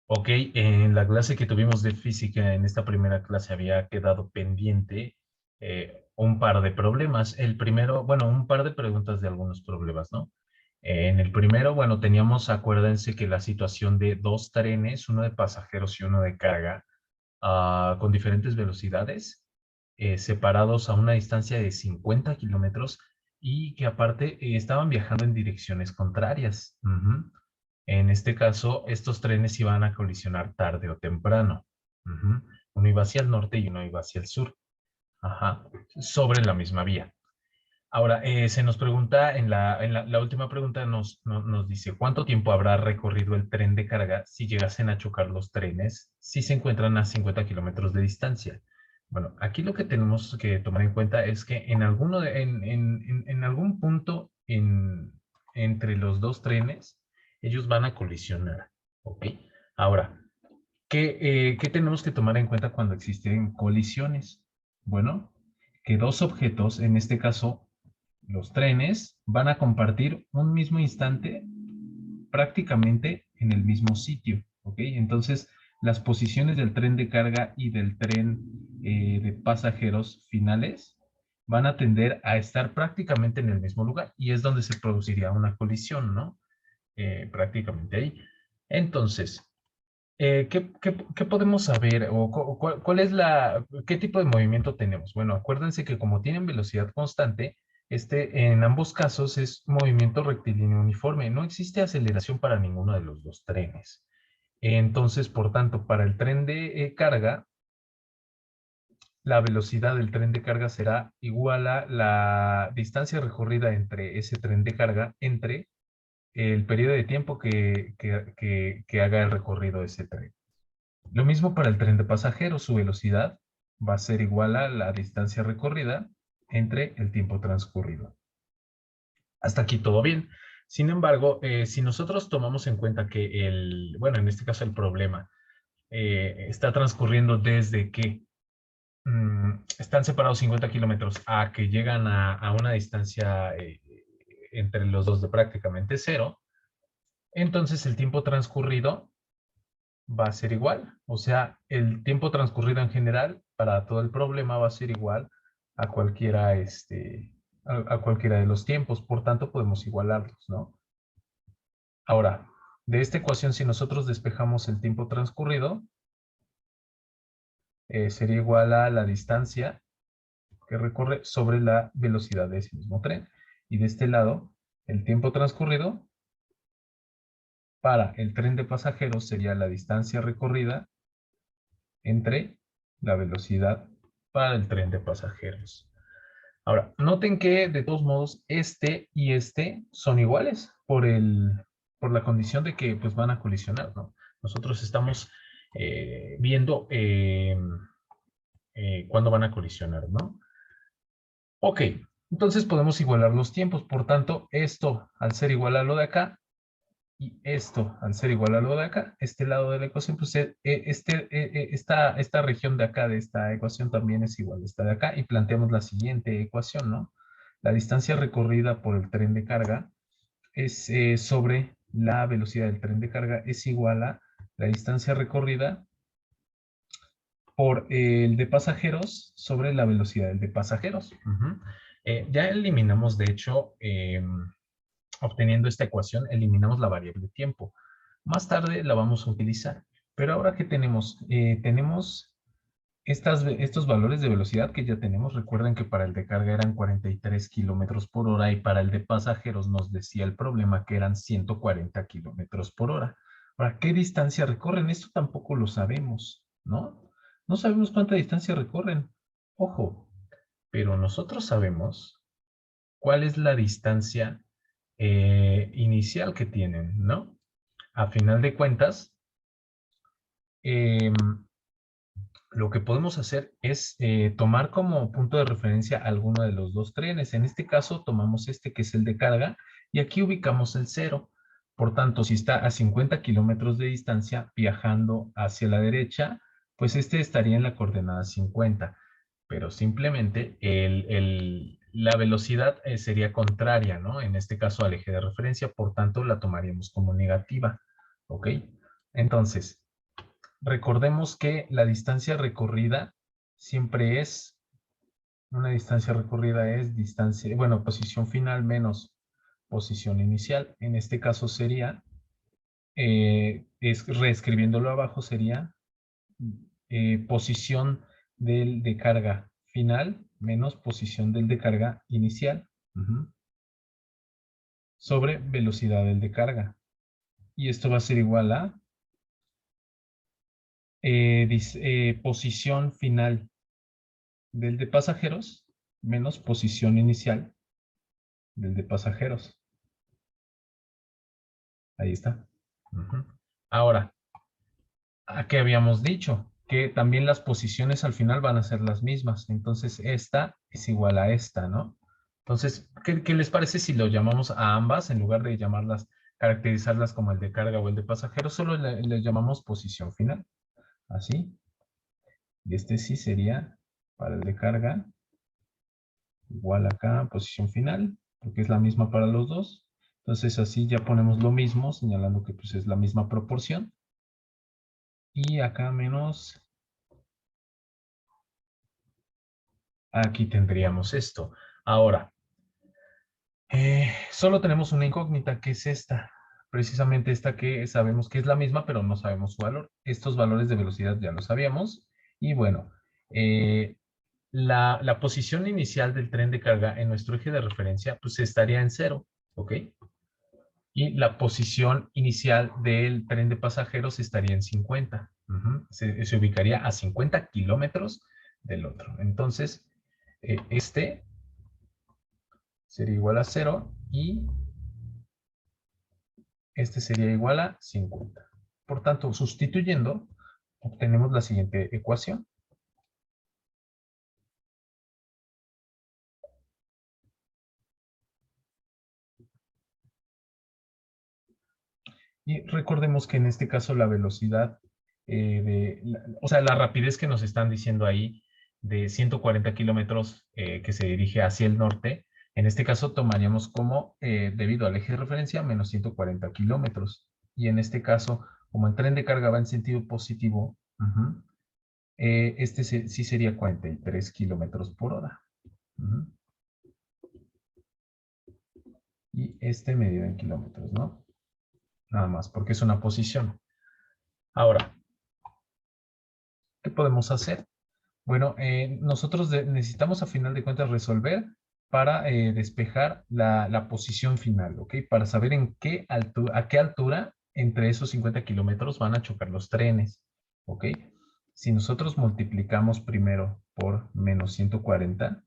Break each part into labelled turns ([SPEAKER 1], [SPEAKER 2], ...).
[SPEAKER 1] Ok, en la clase que tuvimos de física, en esta primera clase había quedado pendiente un par de problemas. El primero, bueno, un par de preguntas de algunos problemas, ¿no? En el primero, bueno, teníamos, acuérdense que la situación de dos trenes, uno de pasajeros y uno de carga, con diferentes velocidades, separados a una distancia de 50 kilómetros y que aparte estaban viajando en direcciones contrarias. Ujú. En este caso, estos trenes iban a colisionar tarde o temprano. Ujú. Uno iba hacia el norte y uno iba hacia el sur. Ajá. Sobre la misma vía. Ahora, se nos pregunta, la última pregunta nos dice, ¿cuánto tiempo habrá recorrido el tren de carga si llegasen a chocar los trenes si se encuentran a 50 kilómetros de distancia? Bueno, aquí lo que tenemos que tomar en cuenta es que en algún punto entre los dos trenes, ellos van a colisionar, ¿ok? Ahora, ¿qué tenemos que tomar en cuenta cuando existen colisiones? Bueno, que dos objetos, en este caso los trenes, van a compartir un mismo instante prácticamente en el mismo sitio, ¿ok? Entonces, las posiciones del tren de carga y del tren de pasajeros finales van a tender a estar prácticamente en el mismo lugar y es donde se produciría una colisión, ¿no? Prácticamente ahí. Entonces, ¿qué podemos saber o cuál es qué tipo de movimiento tenemos? Bueno, acuérdense que como tienen velocidad constante, en ambos casos es movimiento rectilíneo uniforme. No existe aceleración para ninguno de los dos trenes. Entonces, por tanto, para el tren de carga, la velocidad del tren de carga será igual a la distancia recorrida entre ese tren de carga entre el periodo de tiempo que haga el recorrido ese tren. Lo mismo para el tren de pasajeros, su velocidad va a ser igual a la distancia recorrida entre el tiempo transcurrido. Hasta aquí todo bien. Sin embargo, si nosotros tomamos en cuenta que bueno, en este caso el problema está transcurriendo desde que están separados 50 kilómetros a que llegan a una distancia entre los dos de prácticamente cero, entonces el tiempo transcurrido va a ser igual. O sea, el tiempo transcurrido en general para todo el problema va a ser igual a cualquiera, a cualquiera de los tiempos. Por tanto, podemos igualarlos, ¿no? Ahora, de esta ecuación, si nosotros despejamos el tiempo transcurrido, sería igual a la distancia que recorre sobre la velocidad de ese mismo tren. Y de este lado, el tiempo transcurrido para el tren de pasajeros sería la distancia recorrida entre la velocidad para el tren de pasajeros. Ahora, noten que de todos modos este y este son iguales por la condición de que pues van a colisionar, ¿no? Nosotros estamos viendo cuándo van a colisionar, ¿no? Ok, entonces podemos igualar los tiempos. Por tanto, esto al ser igual a lo de acá, y esto, al ser igual a lo de acá, este lado de la ecuación, pues esta región de acá de esta ecuación también es igual a esta de acá. Y planteamos la siguiente ecuación, ¿no? La distancia recorrida por el tren de carga es sobre la velocidad del tren de carga es igual a la distancia recorrida por el de pasajeros sobre la velocidad del de pasajeros. Ujú. Ya eliminamos, de hecho, obteniendo esta ecuación, eliminamos la variable tiempo. Más tarde la vamos a utilizar. Pero ahora que tenemos, tenemos estos valores de velocidad que ya tenemos. Recuerden que para el de carga eran 43 kilómetros por hora y para el de pasajeros nos decía el problema que eran 140 kilómetros por hora. Ahora, ¿qué distancia recorren? Esto tampoco lo sabemos, ¿no? No sabemos cuánta distancia recorren. Ojo, pero nosotros sabemos cuál es la distancia inicial que tienen, ¿no? A final de cuentas, lo que podemos hacer es tomar como punto de referencia alguno de los dos trenes. En este caso, tomamos este que es el de carga y aquí ubicamos el cero. Por tanto, si está a 50 kilómetros de distancia viajando hacia la derecha, pues este estaría en la coordenada 50. Pero simplemente la velocidad sería contraria, ¿no? En este caso al eje de referencia, por tanto la tomaríamos como negativa, ¿ok? Entonces, recordemos que la distancia recorrida siempre es, una distancia recorrida es distancia, bueno, posición final menos posición inicial. En este caso sería, reescribiéndolo abajo, sería posición del de carga final menos posición del de carga inicial, sobre velocidad del de carga. Y esto va a ser igual a posición final del de pasajeros menos posición inicial del de pasajeros. Ahí está. Ahora, ¿a qué habíamos dicho? Que también las posiciones al final van a ser las mismas. Entonces, esta es igual a esta, ¿no? Entonces, ¿qué les parece si lo llamamos a ambas en lugar de llamarlas, caracterizarlas como el de carga o el de pasajeros? Solo le llamamos posición final. Así. Y este sí sería para el de carga. Igual acá, posición final, porque es la misma para los dos. Entonces así ya ponemos lo mismo, señalando que pues es la misma proporción. Y acá menos, aquí tendríamos esto. Ahora, solo tenemos una incógnita, que es esta. Precisamente esta que sabemos que es la misma, pero no sabemos su valor. Estos valores de velocidad ya lo sabíamos. Y bueno, la posición inicial del tren de carga en nuestro eje de referencia, pues estaría en 0, ¿ok? Y la posición inicial del tren de pasajeros estaría en 50. Se ubicaría a 50 kilómetros del otro. Entonces, este sería igual a 0 y este sería igual a 50. Por tanto, sustituyendo, obtenemos la siguiente ecuación. Y recordemos que en este caso la velocidad, o sea, la rapidez que nos están diciendo ahí de 140 kilómetros que se dirige hacia el norte, en este caso tomaríamos como, debido al eje de referencia, menos 140 kilómetros. Y en este caso, como el tren de carga va en sentido positivo, este sí sería 43 kilómetros por hora. Y este medido en kilómetros, ¿no? Nada más, porque es una posición. Ahora, ¿qué podemos hacer? Bueno, nosotros necesitamos a final de cuentas resolver para despejar la posición final, ¿ok? Para saber a qué altura entre esos 50 kilómetros van a chocar los trenes, ¿ok? Si nosotros multiplicamos primero por menos 140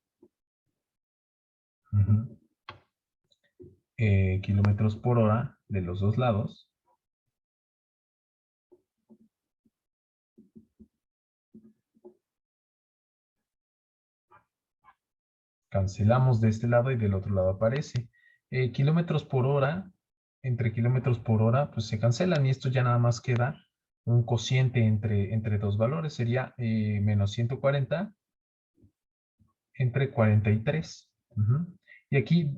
[SPEAKER 1] kilómetros por hora de los dos lados, cancelamos de este lado y del otro lado aparece. Kilómetros por hora, entre kilómetros por hora, pues se cancelan y esto ya nada más queda un cociente entre dos valores. Sería menos 140 entre 43. Y aquí,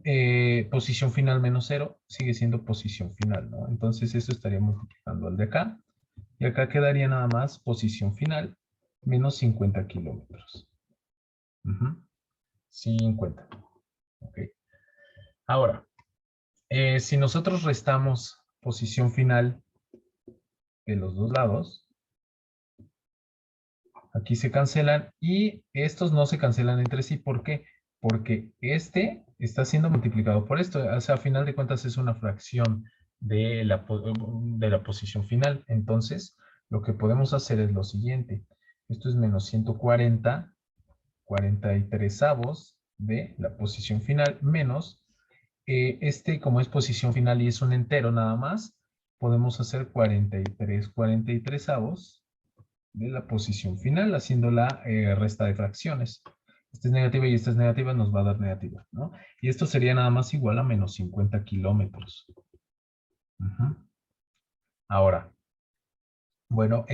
[SPEAKER 1] posición final menos 0 sigue siendo posición final, ¿no? Entonces eso estaría multiplicando al de acá. Y acá quedaría nada más posición final menos 50 kilómetros. 50. Ok. Ahora, si nosotros restamos posición final de los dos lados, aquí se cancelan y estos no se cancelan entre sí. ¿Por qué? Porque este está siendo multiplicado por esto. O sea, a final de cuentas es una fracción de la posición final. Entonces, lo que podemos hacer es lo siguiente. Esto es menos 140, 43avos de la posición final menos como es posición final y es un entero nada más, podemos hacer 43avos de la posición final, haciendo la resta de fracciones. Esta es negativa y esta es negativa, nos va a dar negativa, ¿no? Y esto sería nada más igual a menos 50 kilómetros. Ahora, bueno,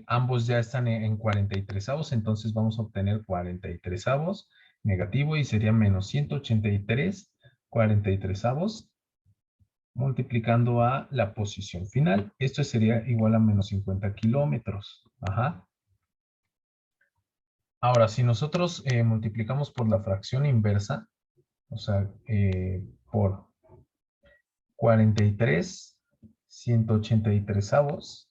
[SPEAKER 1] ambos ya están en 43avos, entonces vamos a obtener 43avos negativo y sería menos 183 43avos multiplicando a la posición final. Esto sería igual a menos 50 kilómetros. Ajá. Ahora, si nosotros multiplicamos por la fracción inversa, o sea, por 43, 183avos,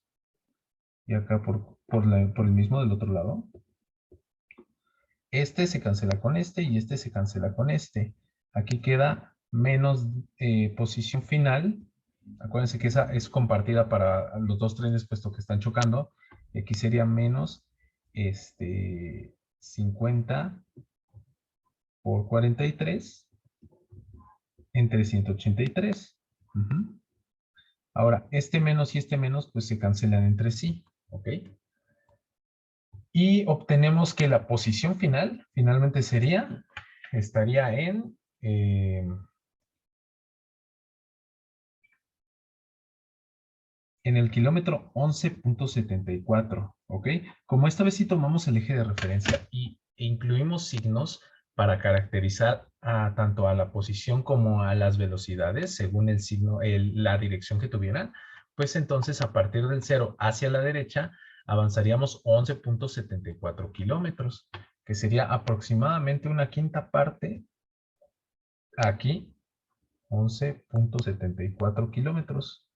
[SPEAKER 1] y acá por el mismo del otro lado, este se cancela con este y este se cancela con este. Aquí queda menos posición final. Acuérdense que esa es compartida para los dos trenes puesto que están chocando. Y aquí sería menos 50 por 43 entre 183. Ujú. Ahora, este menos y este menos pues se cancelan entre sí. ¿Ok? Y obtenemos que la posición final finalmente estaría en el kilómetro 11.74, ¿ok? Como esta vez sí tomamos el eje de referencia e incluimos signos para caracterizar tanto a la posición como a las velocidades, según el signo, la dirección que tuvieran, pues entonces a partir del 0 hacia la derecha avanzaríamos 11.74 kilómetros, que sería aproximadamente una quinta parte aquí, 11.74 kilómetros.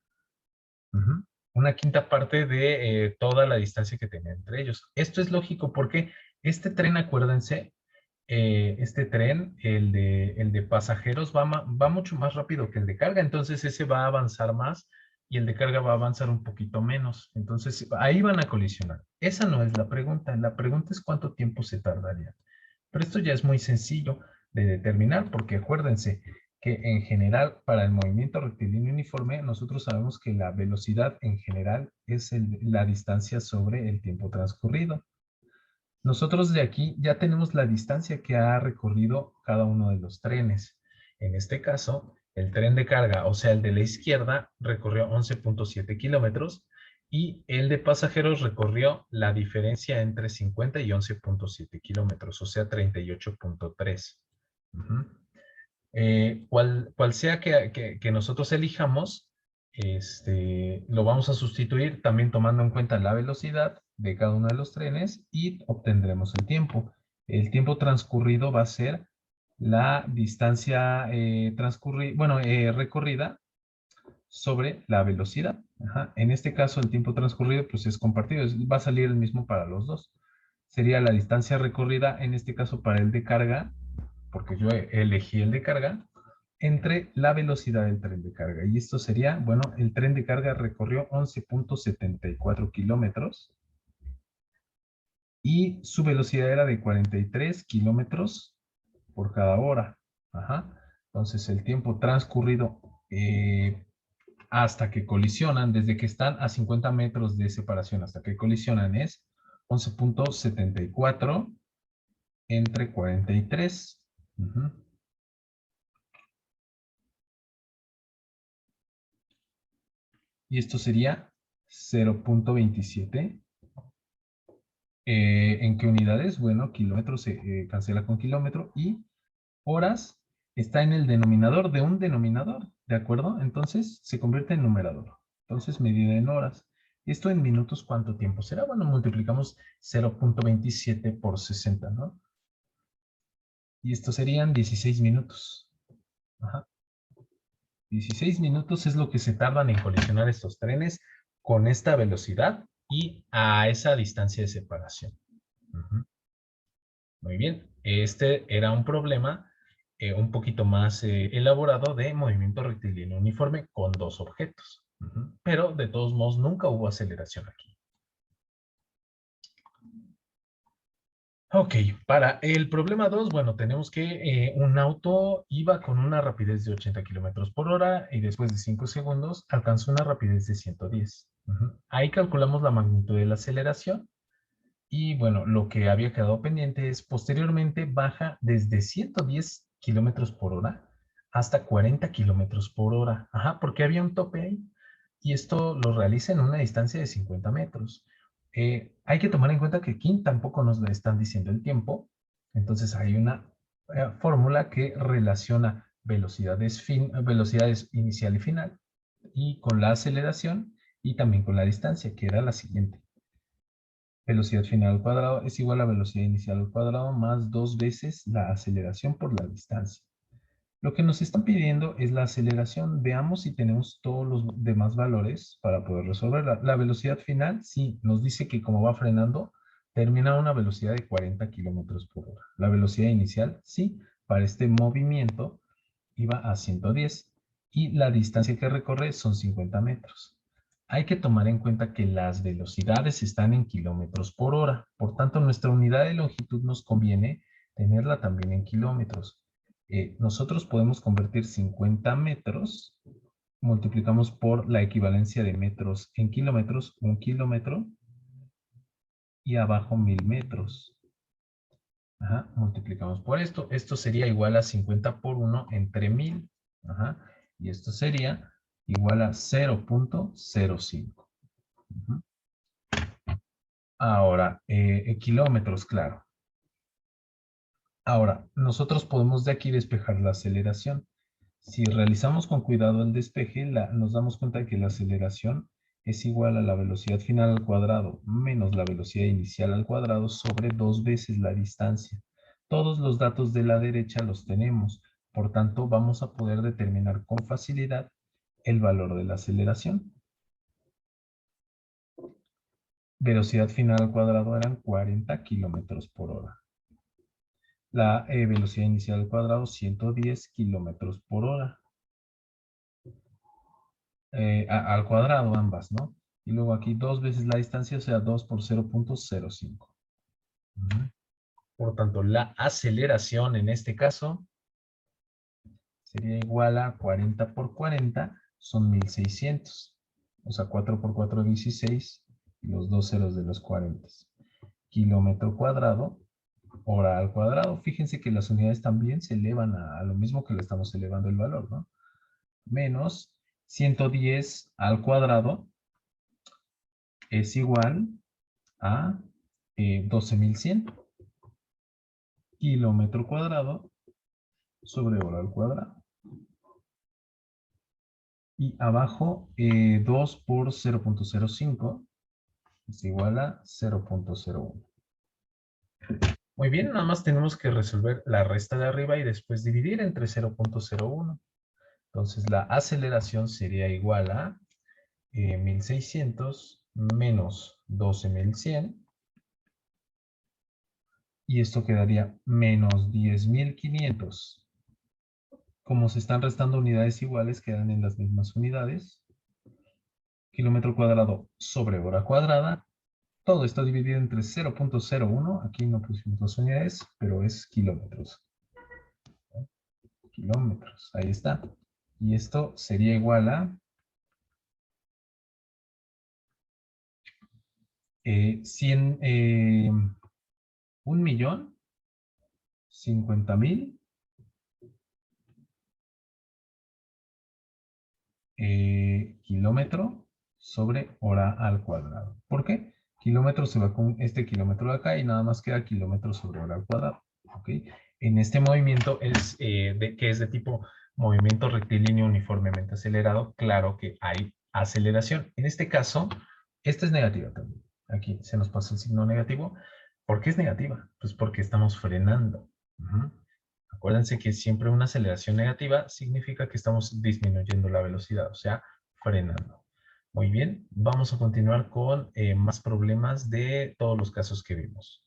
[SPEAKER 1] Ujú. Una quinta parte de toda la distancia que tenía entre ellos. Esto es lógico porque este tren, acuérdense, este tren, el de pasajeros, va mucho más rápido que el de carga, entonces ese va a avanzar más y el de carga va a avanzar un poquito menos. Entonces ahí van a colisionar. Esa no es la pregunta es cuánto tiempo se tardaría. Pero esto ya es muy sencillo de determinar porque acuérdense que en general para el movimiento rectilíneo uniforme nosotros sabemos que la velocidad en general es la distancia sobre el tiempo transcurrido. Nosotros de aquí ya tenemos la distancia que ha recorrido cada uno de los trenes. En este caso, el tren de carga, o sea, el de la izquierda, recorrió 11.7 kilómetros y el de pasajeros recorrió la diferencia entre 50 y 11.7 kilómetros, o sea, 38.3. Ujú. Cual sea que nosotros elijamos, lo vamos a sustituir también tomando en cuenta la velocidad de cada uno de los trenes y obtendremos el tiempo. El tiempo transcurrido va a ser la distancia recorrida sobre la velocidad. Ajá. En este caso, el tiempo transcurrido pues es compartido, va a salir el mismo para los dos. Sería la distancia recorrida, en este caso para el de carga, porque yo elegí el de carga, entre la velocidad del tren de carga. Y esto sería, bueno, el tren de carga recorrió 11.74 kilómetros y su velocidad era de 43 kilómetros por cada hora. Ajá. Entonces el tiempo transcurrido hasta que colisionan, desde que están a 50 metros de separación hasta que colisionan es 11.74 entre 43. Ujú. Y esto sería 0.27. ¿En qué unidades? Bueno, kilómetros se cancela con kilómetro y horas está en el denominador de un denominador, ¿de acuerdo? Entonces se convierte en numerador. Entonces medida en horas. Esto en minutos, ¿cuánto tiempo será? Bueno, multiplicamos 0.27 por 60, ¿no? Y esto serían 16 minutos. Ajá. 16 minutos es lo que se tardan en colisionar estos trenes con esta velocidad y a esa distancia de separación. Ujú. Muy bien, este era un problema un poquito más elaborado de movimiento rectilíneo uniforme con dos objetos. Ujú. Pero de todos modos nunca hubo aceleración aquí. Ok, para el problema 2, bueno, tenemos que un auto iba con una rapidez de 80 kilómetros por hora y después de 5 segundos alcanzó una rapidez de 110. Ujú. Ahí calculamos la magnitud de la aceleración y bueno, lo que había quedado pendiente es posteriormente baja desde 110 kilómetros por hora hasta 40 kilómetros por hora. Ajá, porque había un tope ahí y esto lo realiza en una distancia de 50 metros. Hay que tomar en cuenta que aquí tampoco nos le están diciendo el tiempo, entonces hay una fórmula que relaciona velocidades inicial y final, y con la aceleración y también con la distancia, que era la siguiente. Velocidad final al cuadrado es igual a velocidad inicial al cuadrado más 2 veces la aceleración por la distancia. Lo que nos están pidiendo es la aceleración. Veamos si tenemos todos los demás valores para poder resolverla. La velocidad final, sí, nos dice que como va frenando, termina a una velocidad de 40 kilómetros por hora. La velocidad inicial, sí, para este movimiento iba a 110 y la distancia que recorre son 50 metros. Hay que tomar en cuenta que las velocidades están en kilómetros por hora. Por tanto, nuestra unidad de longitud nos conviene tenerla también en kilómetros. Nosotros podemos convertir 50 metros, multiplicamos por la equivalencia de metros en kilómetros, 1 kilómetro, y abajo 1000 metros. Ajá, multiplicamos por esto. Esto sería igual a 50 por 1 entre 1000. Ajá, y esto sería igual a 0.05. Ahora, kilómetros, claro. Ahora, nosotros podemos de aquí despejar la aceleración. Si realizamos con cuidado el despeje, nos damos cuenta de que la aceleración es igual a la velocidad final al cuadrado menos la velocidad inicial al cuadrado sobre 2 veces la distancia. Todos los datos de la derecha los tenemos, por tanto vamos a poder determinar con facilidad el valor de la aceleración. Velocidad final al cuadrado eran 40 kilómetros por hora. La velocidad inicial al cuadrado 110 kilómetros por hora. Al cuadrado ambas, ¿no? Y luego aquí 2 veces la distancia, o sea, 2 por 0.05. Por tanto, la aceleración en este caso sería igual a 40 por 40, son 1600. O sea, 4 por 4, 16, y los dos ceros de los 40. Kilómetro cuadrado, hora al cuadrado. Fíjense que las unidades también se elevan a lo mismo que le estamos elevando el valor, ¿no? Menos 110 al cuadrado es igual a 12.100 kilómetro cuadrado sobre hora al cuadrado. Y abajo 2 por 0.05 es igual a 0.01. Muy bien, nada más tenemos que resolver la resta de arriba y después dividir entre 0.01. Entonces la aceleración sería igual a 1600 menos 12.100. Y esto quedaría menos 10.500. Como se están restando unidades iguales, quedan en las mismas unidades. Kilómetro cuadrado sobre hora cuadrada. Todo esto dividido entre 0.01. Aquí no pusimos las unidades, pero es kilómetros. Kilómetros, ahí está. Y esto sería igual a 1.050.000 kilómetro sobre hora al cuadrado. ¿Por qué? Kilómetro se va con este kilómetro de acá y nada más queda kilómetro sobre hora al cuadrado. ¿Ok? En este movimiento que es de tipo movimiento rectilíneo uniformemente acelerado, claro que hay aceleración. En este caso, esta es negativa también. Aquí se nos pasa el signo negativo. ¿Por qué es negativa? Pues porque estamos frenando. Acuérdense que siempre una aceleración negativa significa que estamos disminuyendo la velocidad, o sea, frenando. Muy bien, vamos a continuar con más problemas de todos los casos que vimos.